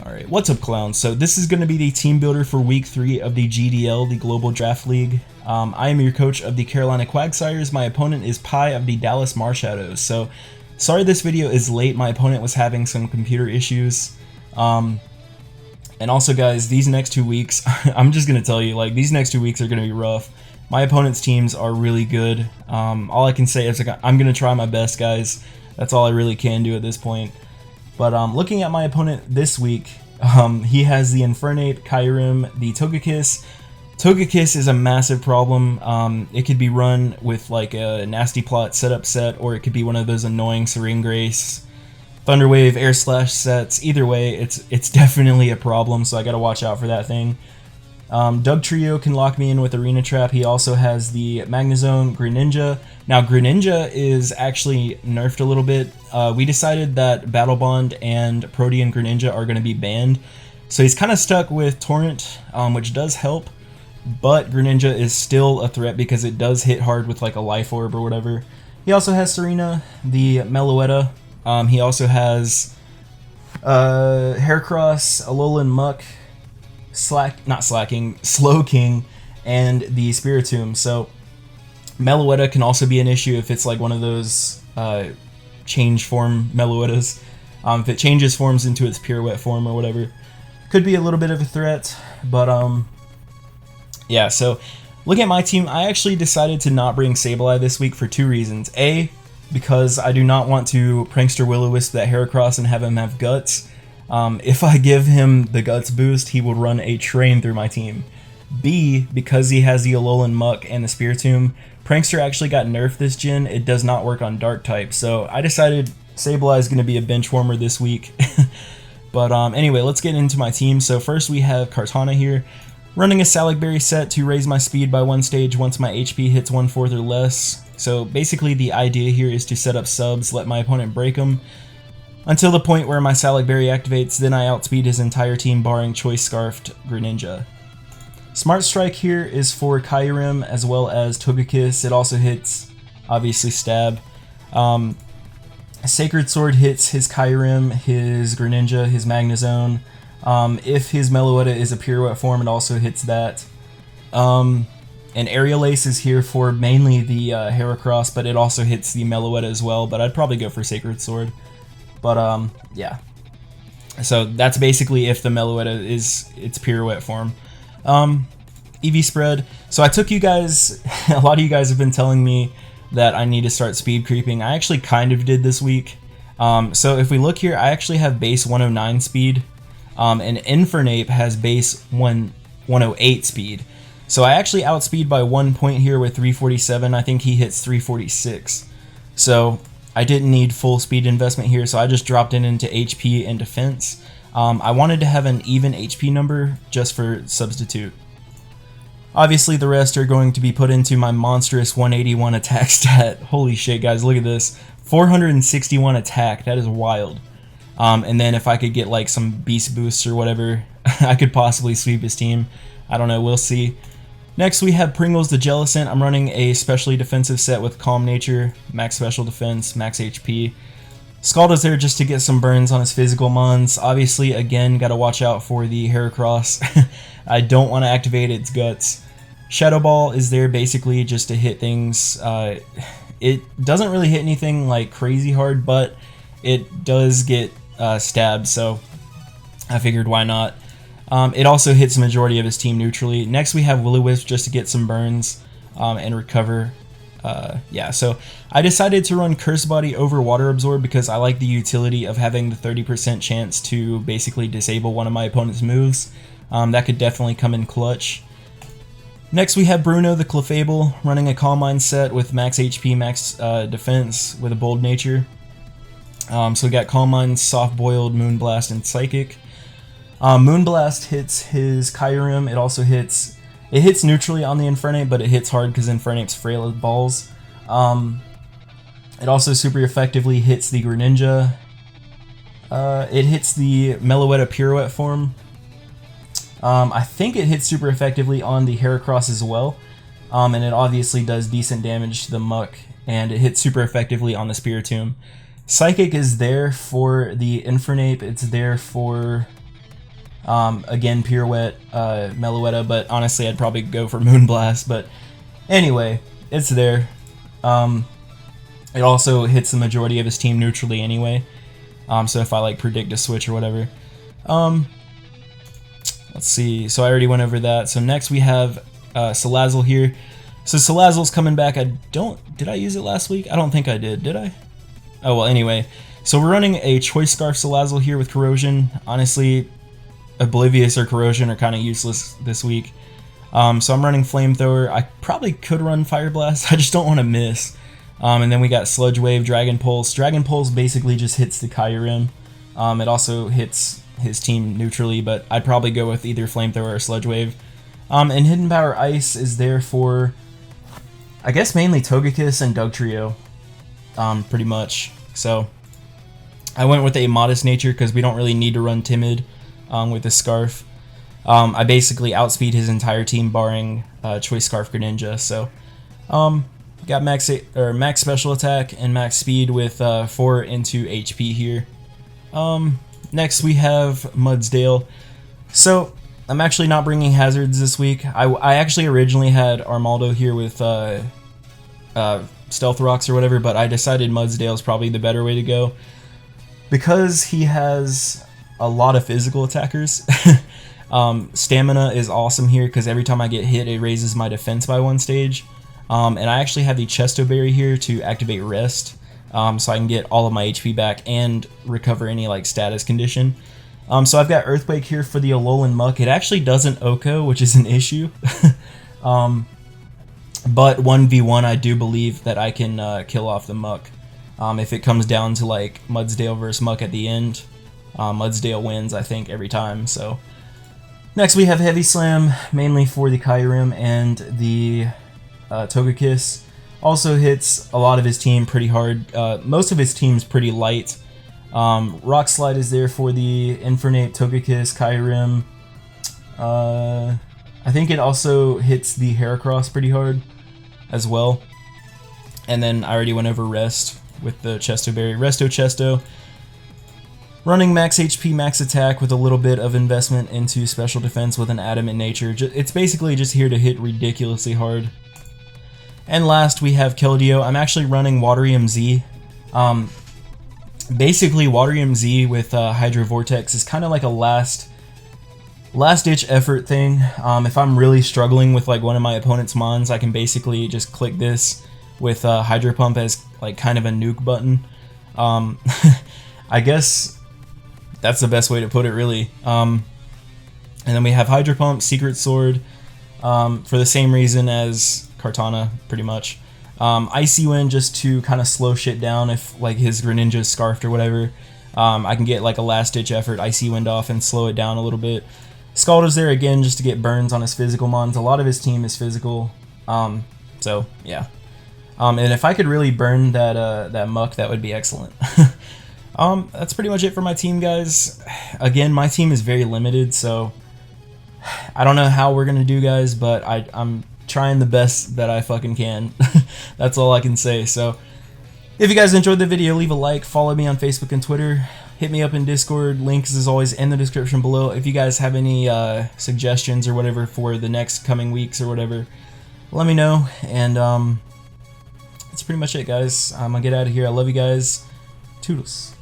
Alright, what's up clowns? So this is going to be the team builder for week 3 of the GDL, the Global Draft League. I am your coach of the Carolina Quagsires. My opponent is Pi of the Dallas Marshadows. So sorry this video is late, my opponent was having some computer issues. And also guys, these next 2 weeks, I'm just going to tell you, like, these next 2 weeks are going to be rough. My opponent's teams are really good. All I can say is like, I'm going to try my best, guys. That's all I really can do at this point. But looking at my opponent this week, he has the Infernape, Kyurem, the Togekiss. Togekiss is a massive problem. It could be run with like a Nasty Plot setup set, or it could be one of those annoying Serene Grace, Thunderwave, Air Slash sets. Either way, it's definitely a problem, so I gotta watch out for that thing. Dugtrio can lock me in with Arena Trap. He also has the Magnezone, Greninja. Now Greninja is actually nerfed a little bit. We decided that Battle Bond and Protean Greninja are going to be banned. So he's kind of stuck with Torrent, which does help. But Greninja is still a threat because it does hit hard with like a Life Orb or whatever. He also has Serena, the Meloetta. He also has Heracross, Alolan Muck, Slowking, and the Spiritomb. So Meloetta can also be an issue if it's like one of those change form Meloettas. If it changes forms into its pirouette form or whatever, could be a little bit of a threat. But yeah, so looking at my team, I actually decided to not bring Sableye this week for 2 reasons. A, because I do not want to Prankster Will-O-Wisp that Heracross and have him have Guts. If I give him the Guts boost, he will run a train through my team. B, because he has the Alolan Muck and the Spiritomb, Prankster actually got nerfed this gen. It does not work on Dark type, so I decided Sableye is going to be a bench warmer this week. But anyway, let's get into my team. So first we have Kartana here, running a Salac Berry set to raise my speed by 1 stage once my HP hits 1/4 or less. So basically the idea here is to set up subs, let my opponent break them, until the point where my Salac Berry activates, then I outspeed his entire team barring Choice Scarfed Greninja. Smart Strike here is for Kyurem as well as Togekiss. It also hits, obviously, Stab. Sacred Sword hits his Kyurem, his Greninja, his Magnezone. If his Meloetta is a pirouette form, it also hits that. And Aerial Ace is here for mainly the Heracross, but it also hits the Meloetta as well, but I'd probably go for Sacred Sword. But yeah, so that's basically if the Meloetta is its pirouette form. EV spread. So I took you guys, a lot of you guys have been telling me that I need to start speed creeping. I actually kind of did this week. So if we look here, I actually have base 109 speed, and Infernape has base 108 speed. So I actually outspeed by 1 point here with 347. I think he hits 346. So I didn't need full speed investment here, so I just dropped it into HP and defense. I wanted to have an even HP number just for substitute. Obviously the rest are going to be put into my monstrous 181 attack stat. Holy shit guys, look at this. 461 attack, that is wild. And then if I could get like some beast boosts or whatever, I could possibly sweep his team. I don't know, we'll see. Next we have Pringles the Jellicent. I'm running a specially defensive set with Calm Nature, max special defense, max HP. Scalda's there just to get some burns on his physical mons. Obviously, again, gotta watch out for the Heracross. I don't want to activate its Guts. Shadow Ball is there basically just to hit things. It doesn't really hit anything like crazy hard, but it does get stabbed, so I figured why not. It also hits the majority of his team neutrally. Next we have Will-O-Wisp just to get some burns and recover. Yeah, so I decided to run Curse Body over Water Absorb because I like the utility of having the 30% chance to basically disable one of my opponent's moves. That could definitely come in clutch. Next we have Bruno the Clefable running a Calm Mind set with max HP, max defense with a Bold Nature. So we got Calm Mind, Soft Boiled, Moonblast, and Psychic. Moonblast hits his Kyurem. It also hits neutrally on the Infernape, but it hits hard because Infernape's frail as balls. It also super effectively hits the Greninja. It hits the Meloetta pirouette form. I think it hits super effectively on the Heracross as well. And it obviously does decent damage to the Muck, and it hits super effectively on the Spiritomb. Psychic is there for the Infernape. It's there for Again, Pirouette, Meloetta, but honestly I'd probably go for Moonblast, but anyway, it's there. It also hits the majority of his team neutrally anyway, so if I like predict a switch or whatever. Let's see, so I already went over that. So next we have Salazzle here. So Salazzle's coming back. Did I use it last week? I don't think I did I? Oh well, anyway. So we're running a Choice Scarf Salazzle here with Corrosion. Honestly, Oblivious or Corrosion are kind of useless this week. So I'm running Flamethrower. I probably could run Fire Blast, I just don't want to miss. And then we got Sludge Wave, Dragon Pulse. Dragon Pulse basically just hits the Kyurem. It also hits his team neutrally, but I'd probably go with either Flamethrower or Sludge Wave. And Hidden Power Ice is there for, I guess, mainly Togekiss and Dugtrio, pretty much. So I went with a Modest Nature because we don't really need to run Timid with the Scarf. I basically outspeed his entire team barring Choice Scarf Greninja. So got max special attack and max speed with 4 into HP here. Next we have Mudsdale. So I'm actually not bringing hazards this week. I actually originally had Armaldo here with Stealth Rocks or whatever, but I decided Mudsdale is probably the better way to go because he has a lot of physical attackers. Stamina is awesome here because every time I get hit it raises my defense by 1 stage. And I actually have the Chesto Berry here to activate Rest, so I can get all of my HP back and recover any like status condition. So I've got Earthquake here for the Alolan Muck. It actually doesn't OHKO, which is an issue. But 1v1 I do believe that I can kill off the Muck. If it comes down to like Mudsdale versus Muck at the end, Mudsdale wins I think every time. So next we have Heavy Slam, mainly for the Kyurem and the Togekiss. Also hits a lot of his team pretty hard. Most of his team's pretty light. Rock Slide is there for the Infernape, Togekiss, Kyurem. I think it also hits the Heracross pretty hard as well. And then I already went over Rest with the Chesto Berry. Resto Chesto. Running max HP, max attack with a little bit of investment into special defense with an Adamant Nature. It's basically just here to hit ridiculously hard. And last we have Keldeo. I'm actually running Waterium Z. Basically Waterium Z with Hydro Vortex is kind of like a last ditch effort thing. If I'm really struggling with like one of my opponent's mons, I can basically just click this with Hydro Pump as like kind of a nuke button. I guess that's the best way to put it really. And then we have Hydro Pump, Secret Sword, for the same reason as Kartana, pretty much. Icy Wind just to kind of slow shit down if like his Greninja's scarfed or whatever. I can get like a last ditch effort, Icy Wind off and slow it down a little bit. Scaldo's there again just to get burns on his physical mons. A lot of his team is physical, so yeah. And if I could really burn that Muck, that would be excellent. That's pretty much it for my team, guys. Again, my team is very limited, so I don't know how we're gonna do, guys, but I'm trying the best that I fucking can. That's all I can say. So if you guys enjoyed the video, leave a like, follow me on Facebook and Twitter, hit me up in Discord, links as always in the description below. If you guys have any suggestions or whatever for the next coming weeks or whatever, let me know. And that's pretty much it, guys. I'm gonna get out of here. I love you guys. Toodles.